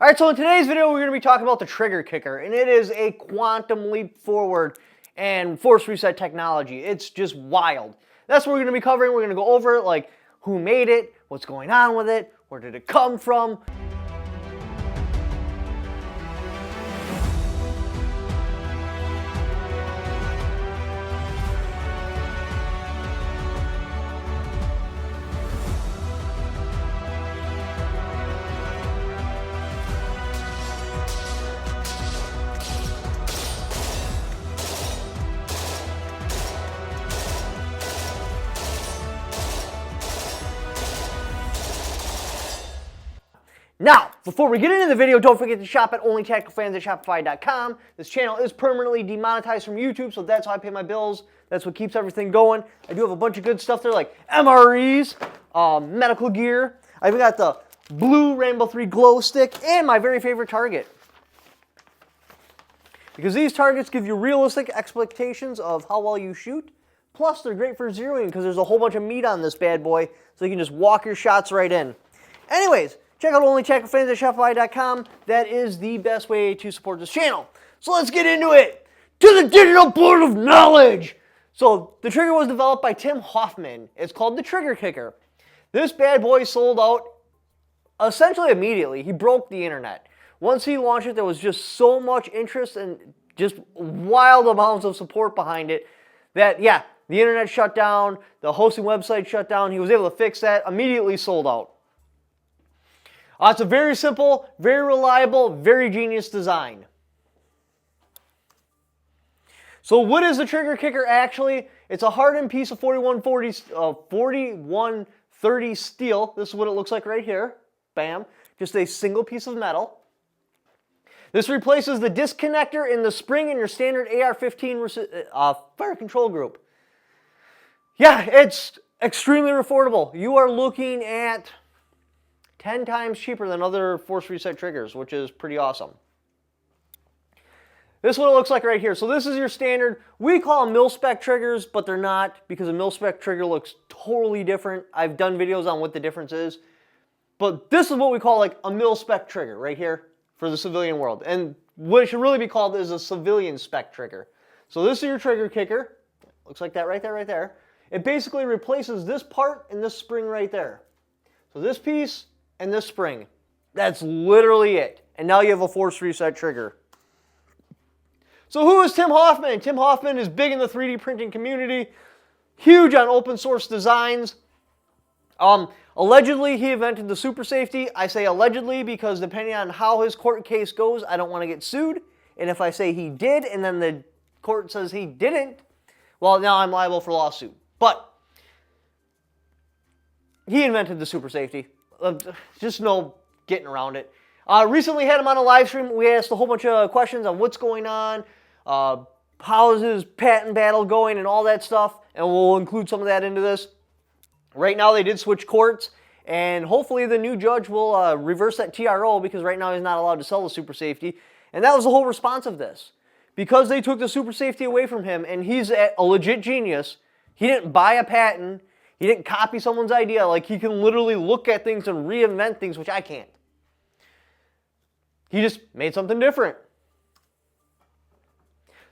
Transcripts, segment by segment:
Alright, so in today's video we're going to be talking about the trigger kicker, and it is a quantum leap forward and force reset technology. It's just wild. That's what we're going to be covering. We're going to go over it, like who made it, what's going on with it, where did it come from. Now, before we get into the video, don't forget to shop at OnlyTacticalFans at Shopify.com. This channel is permanently demonetized from YouTube, so that's how I pay my bills. That's what keeps everything going. I do have a bunch of good stuff there, like MREs, medical gear. I even got the blue Rainbow 3 glow stick, and my very favorite target. Because these targets give you realistic expectations of how well you shoot. Plus, they're great for zeroing because there's a whole bunch of meat on this bad boy, so you can just walk your shots right in. Anyways, check out OnlyTacticalFans at Shopify.com. That is the best way to support this channel. So let's get into it. To the digital board of knowledge. So the trigger was developed by Tim Hoffman. It's called the Trigger Kicker. This bad boy sold out essentially immediately. He broke the internet. Once he launched it, there was just so much interest and just wild amounts of support behind it that, yeah, the internet shut down, the hosting website shut down. He was able to fix that, immediately sold out. It's a very simple, very reliable, very genius design. So what is the trigger kicker actually? It's a hardened piece of 4130 steel. This is what it looks like right here. Bam. Just a single piece of metal. This replaces the disconnector in the spring in your standard AR-15 fire control group. Yeah, it's extremely affordable. You are looking at 10 times cheaper than other force reset triggers, which is pretty awesome. This is what it looks like right here. So this is your standard. We call them mil-spec triggers, but they're not, because a mil-spec trigger looks totally different. I've done videos on what the difference is. But this is what we call like a mil-spec trigger right here for the civilian world. And what it should really be called is a civilian spec trigger. So this is your trigger kicker. Looks like that right there, right there. It basically replaces this part and this spring right there. So this piece and this spring. That's literally it. And now you have a force reset trigger. So who is Tim Hoffman? Tim Hoffman is big in the 3D printing community, huge on open source designs. Allegedly, he invented the super safety. I say allegedly because depending on how his court case goes, I don't want to get sued. And if I say he did and then the court says he didn't, well, now I'm liable for lawsuit. But he invented the super safety. Just no getting around it. Recently had him on a live stream. We asked a whole bunch of questions on what's going on, how is his patent battle going and all that stuff, and we'll include some of that into this. Right now they did switch courts, and hopefully the new judge will reverse that TRO because right now he's not allowed to sell the super safety. And that was the whole response of this. Because they took the super safety away from him, and he's a legit genius, he didn't buy a patent, he didn't copy someone's idea. Like, he can literally look at things and reinvent things, which I can't. He just made something different.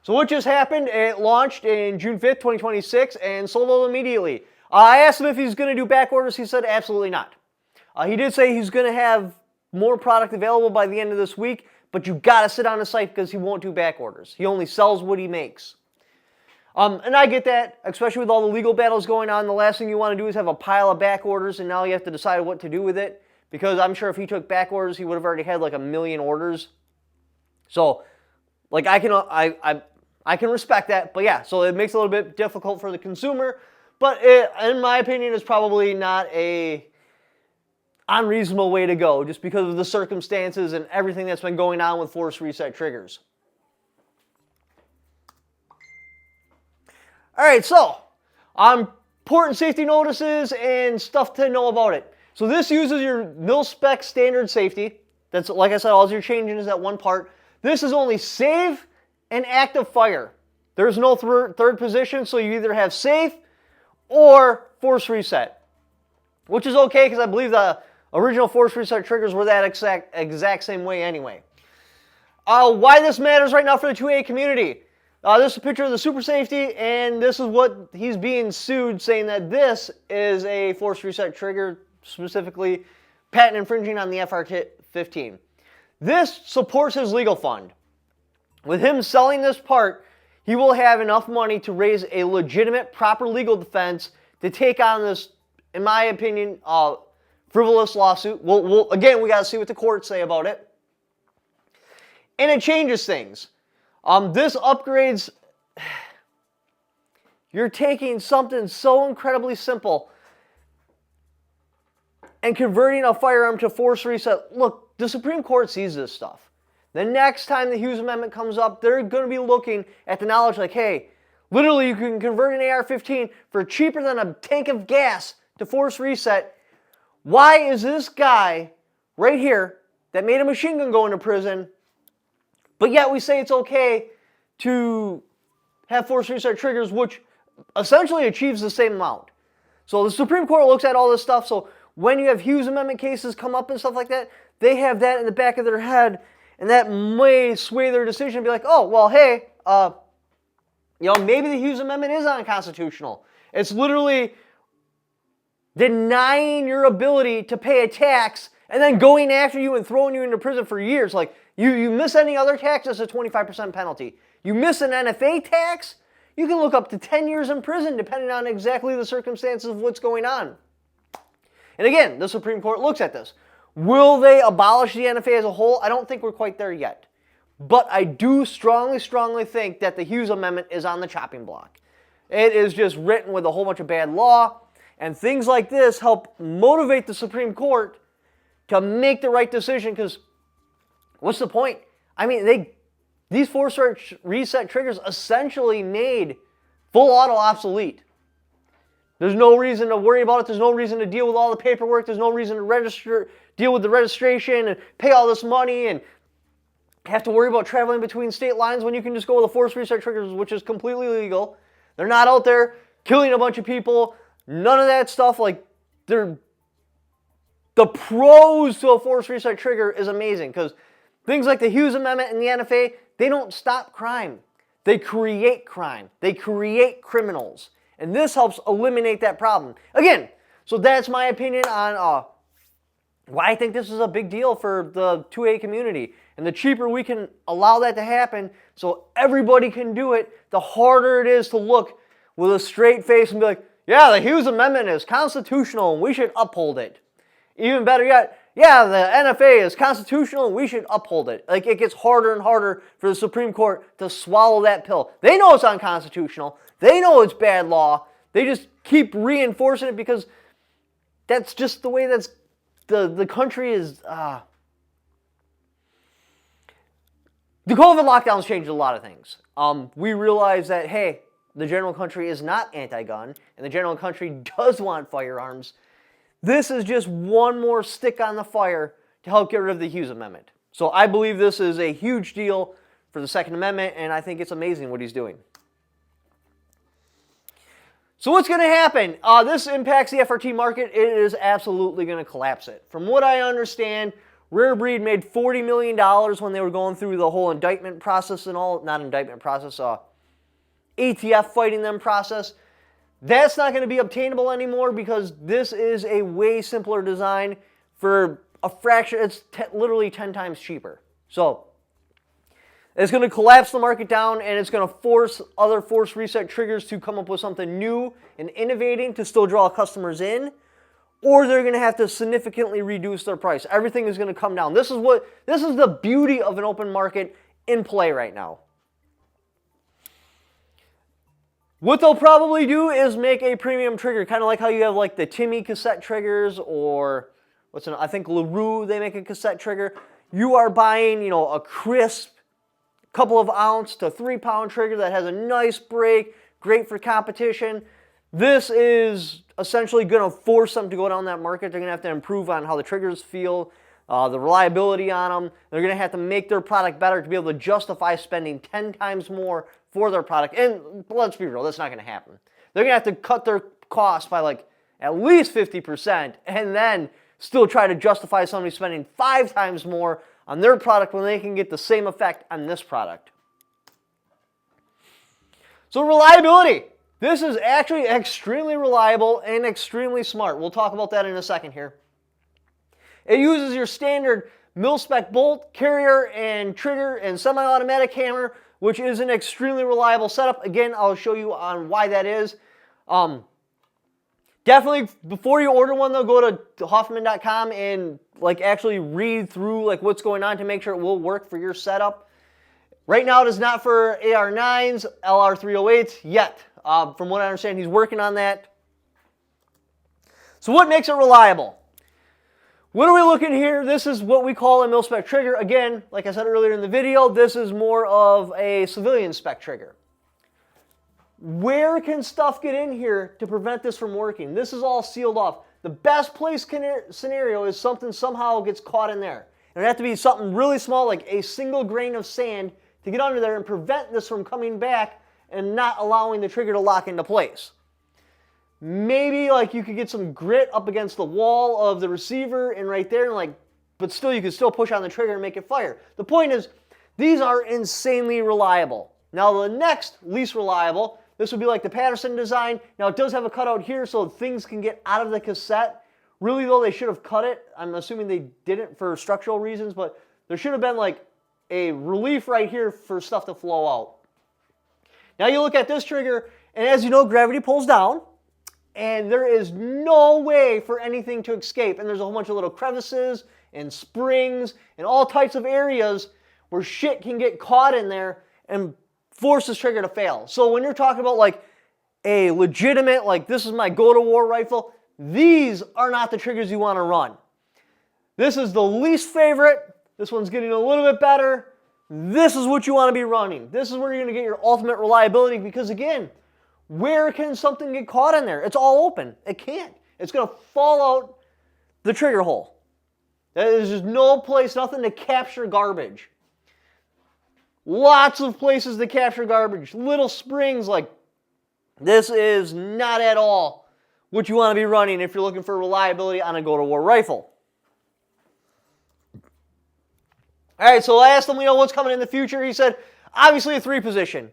So what just happened? It launched in June 5th, 2026 and sold out immediately. I asked him if he's going to do back orders. He said absolutely not. He did say he's going to have more product available by the end of this week, but you got to sit on his site because he won't do back orders. He only sells what he makes. And I get that, especially with all the legal battles going on. The last thing you want to do is have a pile of back orders, and now you have to decide what to do with it. Because I'm sure if he took back orders, he would have already had like 1 million orders. So, like, I can respect that. But yeah, so it makes it a little bit difficult for the consumer. But it, in my opinion, is probably not a unreasonable way to go, just because of the circumstances and everything that's been going on with force reset triggers. All right, so important safety notices and stuff to know about it. So this uses your mil-spec standard safety. That's, like I said, all you're changing is that one part. This is only save and active fire. There's no third position, so you either have safe or force reset, which is okay because I believe the original force reset triggers were that exact same way anyway. Why this matters right now for the 2A community. This is a picture of the Super Safety, and this is what he's being sued, saying that this is a force reset trigger, specifically patent infringing on the FR15. This supports his legal fund. With him selling this part, he will have enough money to raise a legitimate, proper legal defense to take on this, in my opinion, frivolous lawsuit. Again, we got to see what the courts say about it. And it changes things. This upgrades, you're taking something so incredibly simple and converting a firearm to force reset. Look, the Supreme Court sees this stuff. The next time the Hughes Amendment comes up, they're going to be looking at the knowledge like, hey, literally you can convert an AR-15 for cheaper than a tank of gas to force reset. Why is this guy right here that made a machine gun go into prison, but yet we say it's okay to have force reset triggers, which essentially achieves the same amount? So the Supreme Court looks at all this stuff. So when you have Hughes Amendment cases come up and stuff like that, they have that in the back of their head, and that may sway their decision and be like, oh, well, hey, maybe the Hughes Amendment is unconstitutional. It's literally denying your ability to pay a tax and then going after you and throwing you into prison for years. Like, you miss any other tax, it's a 25% penalty. You miss an NFA tax, you can look up to 10 years in prison depending on exactly the circumstances of what's going on. And again, the Supreme Court looks at this. Will they abolish the NFA as a whole? I don't think we're quite there yet. But I do strongly think that the Hughes Amendment is on the chopping block. It is just written with a whole bunch of bad law, and things like this help motivate the Supreme Court to make the right decision, because what's the point? I mean, these force reset triggers essentially made full auto obsolete. There's no reason to worry about it. There's no reason to deal with all the paperwork. There's no reason to deal with the registration and pay all this money and have to worry about traveling between state lines when you can just go with the force reset triggers, which is completely legal. They're not out there killing a bunch of people. None of that stuff. Like, the pros to a force reset trigger is amazing, because things like the Hughes Amendment and the NFA, they don't stop crime. They create crime. They create criminals. And this helps eliminate that problem. Again, so that's my opinion on why I think this is a big deal for the 2A community. And the cheaper we can allow that to happen so everybody can do it, the harder it is to look with a straight face and be like, yeah, the Hughes Amendment is constitutional and we should uphold it. Even better yet, yeah, the NFA is constitutional and we should uphold it. Like, it gets harder and harder for the Supreme Court to swallow that pill. They know it's unconstitutional. They know it's bad law. They just keep reinforcing it because that's just the way the country is. The COVID lockdowns changed a lot of things. We realize that, hey, the general country is not anti-gun, and the general country does want firearms. This is just one more stick on the fire to help get rid of the Hughes Amendment. So I believe this is a huge deal for the Second Amendment, and I think it's amazing what he's doing. So what's going to happen? This impacts the FRT market. It is absolutely going to collapse it. From what I understand, Rare Breed made $40 million when they were going through the whole indictment process and all. Not indictment process, ATF fighting them process. That's not going to be obtainable anymore because this is a way simpler design for a fraction. It's literally 10 times cheaper. So it's going to collapse the market down, and it's going to force other force reset triggers to come up with something new and innovating to still draw customers in, or they're going to have to significantly reduce their price. Everything is going to come down. This is the beauty of an open market in play right now. What they'll probably do is make a premium trigger, kind of like how you have like the Timmy cassette triggers, or I think LaRue, they make a cassette trigger. You are buying, a crisp couple of ounce to 3-pound trigger that has a nice break, great for competition. This is essentially going to force them to go down that market. They're going to have to improve on how the triggers feel, the reliability on them. They're going to have to make their product better to be able to justify spending 10 times more for their product. And let's be real, that's not going to happen. They're going to have to cut their costs by like at least 50% and then still try to justify somebody spending 5 times more on their product when they can get the same effect on this product. So reliability. This is actually extremely reliable and extremely smart. We'll talk about that in a second here. It uses your standard mil-spec bolt, carrier, and trigger, and semi-automatic hammer, which is an extremely reliable setup. Again, I'll show you on why that is. Definitely, before you order one, though, go to Hoffman.com and actually read through what's going on to make sure it will work for your setup. Right now, it is not for AR9s, LR308s yet. From what I understand, he's working on that. So what makes it reliable? What are we looking here? This is what we call a mil-spec trigger. Again, like I said earlier in the video, this is more of a civilian spec trigger. Where can stuff get in here to prevent this from working? This is all sealed off. The best place scenario is something somehow gets caught in there. It would have to be something really small, like a single grain of sand, to get under there and prevent this from coming back and not allowing the trigger to lock into place. Maybe you could get some grit up against the wall of the receiver and right there, and but still you could still push on the trigger and make it fire. The point is, these are insanely reliable. Now the next least reliable, this would be like the Patterson design. Now it does have a cutout here so things can get out of the cassette. Really though, they should have cut it. I'm assuming they didn't for structural reasons, but there should have been a relief right here for stuff to flow out. Now you look at this trigger, and as you know, gravity pulls down. And there is no way for anything to escape. And there's a whole bunch of little crevices and springs and all types of areas where shit can get caught in there and force this trigger to fail. So when you're talking about a legitimate, this is my go-to-war rifle, these are not the triggers you want to run. This is the least favorite. This one's getting a little bit better. This is what you want to be running. This is where you're going to get your ultimate reliability because, again, where can something get caught in there? It's all open. It can't. It's going to fall out the trigger hole. There's just no place, nothing to capture garbage. Lots of places to capture garbage. Little springs this is not at all what you want to be running if you're looking for reliability on a go-to-war rifle. All right, so I asked him, what's coming in the future. He said, obviously a 3-position.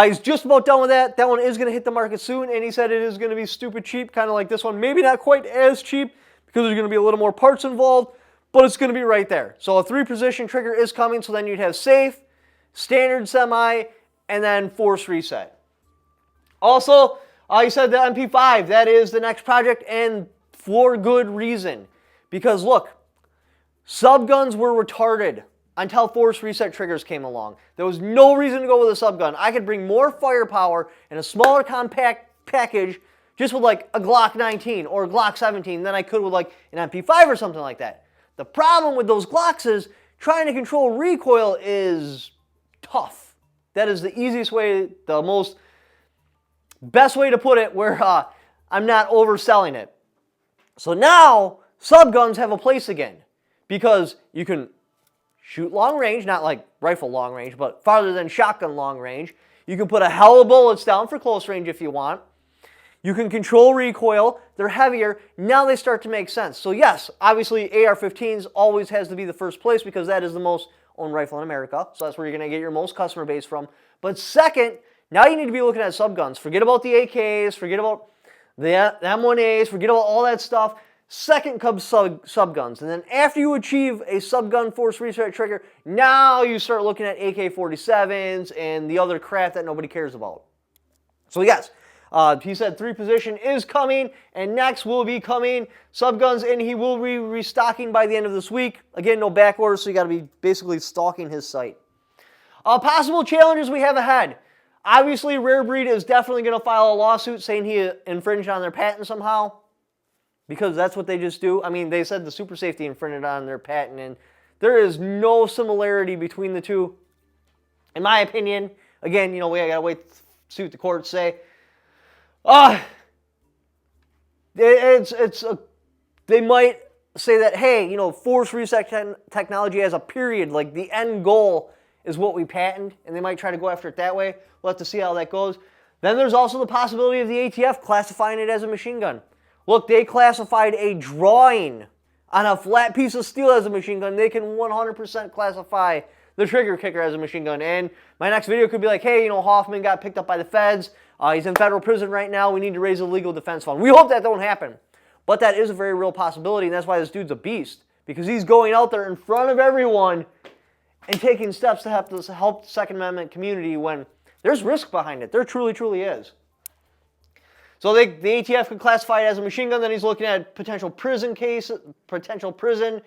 He's just about done with that. That one is going to hit the market soon, and he said it is going to be stupid cheap, kind of like this one. Maybe not quite as cheap because there's going to be a little more parts involved, but it's going to be right there. So a 3-position trigger is coming, so then you'd have safe, standard semi, and then force reset. Also, he said the MP5, that is the next project, and for good reason. Because look, subguns were retarded until force reset triggers came along. There was no reason to go with a subgun. I could bring more firepower in a smaller compact package just with a Glock 19 or a Glock 17 than I could with an MP5 or something like that. The problem with those Glocks is trying to control recoil is tough. That is the easiest way, the best way to put it where I'm not overselling it. So now subguns have a place again because you can shoot long range, not rifle long range, but farther than shotgun long range. You can put a hell of bullets down for close range if you want. You can control recoil. They're heavier. Now they start to make sense. So yes, obviously AR-15s always has to be the first place because that is the most owned rifle in America. So that's where you're going to get your most customer base from. But second, now you need to be looking at subguns. Forget about the AKs, forget about the M1As, forget about all that stuff. Second comes subguns. And then after you achieve a subgun force reset trigger, now you start looking at AK-47s and the other crap that nobody cares about. So yes, he said 3-position is coming, and next will be coming subguns, and he will be restocking by the end of this week. Again, no back orders, so you got to be basically stalking his site. Possible challenges we have ahead. Obviously, Rare Breed is definitely going to file a lawsuit saying he infringed on their patent somehow. Because that's what they just do. I mean, they said the Super Safety infringed on their patent, and there is no similarity between the two. In my opinion, again, we gotta wait to see what the courts say. They might say that, hey, force reset technology has a period, the end goal is what we patent, and they might try to go after it that way. We'll have to see how that goes. Then there's also the possibility of the ATF classifying it as a machine gun. Look, they classified a drawing on a flat piece of steel as a machine gun, they can 100% classify the trigger kicker as a machine gun. And my next video could be like, hey, you know, Hoffman got picked up by the feds. He's in federal prison right now. We need to raise a legal defense fund. We hope that don't happen. But that is a very real possibility, and that's why this dude's a beast. Because he's going out there in front of everyone and taking steps to help the Second Amendment community when there's risk behind it. There truly, truly is. So the ATF could classify it as a machine gun. Then he's looking at potential prison cases, potential prison.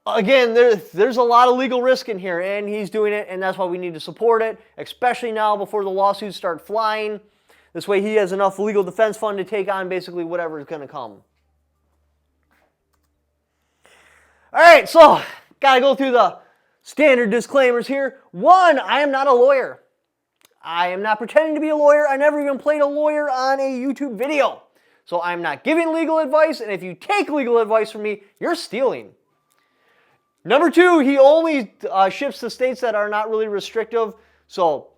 Again, there's a lot of legal risk in here, and he's doing it, and that's why we need to support it, especially now before the lawsuits start flying. This way he has enough legal defense fund to take on basically whatever is going to come. All right, so got to go through the standard disclaimers here. One, I am not a lawyer. I am not pretending to be a lawyer. I never even played a lawyer on a YouTube video. So I'm not giving legal advice, and if you take legal advice from me, you're stealing. Number two, he only ships to states that are not really restrictive. So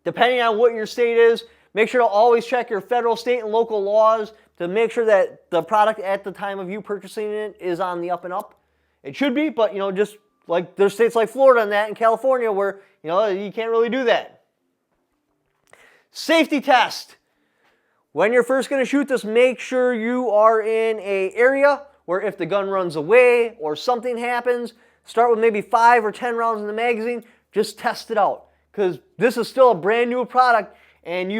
depending on what your state is, make sure to always check your federal, state, and local laws to make sure that the product at the time of you purchasing it is on the up and up. It should be, but, you know, just like there's states like Florida and that and California where, you know, you can't really do that. Safety test. When you're first going to shoot this, make sure you are in an area where if the gun runs away or something happens, start with maybe 5 or 10 rounds in the magazine. Just test it out, because this is still a brand new product, and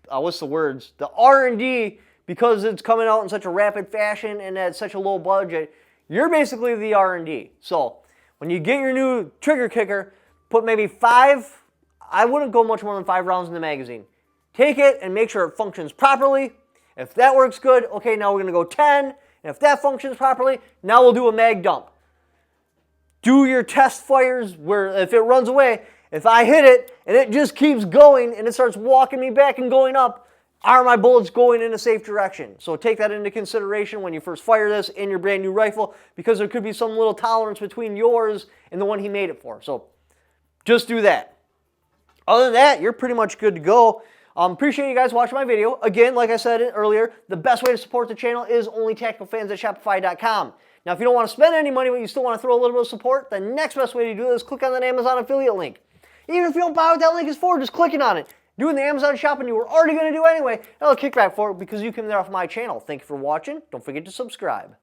what's the words? The R&D, because it's coming out in such a rapid fashion and at such a low budget, you're basically the R&D. So when you get your new trigger kicker, put maybe 5, I wouldn't go much more than 5 rounds in the magazine. Take it and make sure it functions properly. If that works good, okay, now we're going to go 10. And if that functions properly, now we'll do a mag dump. Do your test fires where if it runs away, if I hit it and it just keeps going and it starts walking me back and going up, are my bullets going in a safe direction? So take that into consideration when you first fire this in your brand new rifle, because there could be some little tolerance between yours and the one he made it for. So just do that. Other than that, you're pretty much good to go. Appreciate you guys watching my video. Again, like I said earlier, the best way to support the channel is OnlyTacticalFans at Shopify.com. Now, if you don't want to spend any money, but you still want to throw a little bit of support, the next best way to do this is click on that Amazon affiliate link. Even if you don't buy what that link is for, just clicking on it. Doing the Amazon shopping you were already going to do anyway, another kickback for it because you came there off my channel. Thank you for watching. Don't forget to subscribe.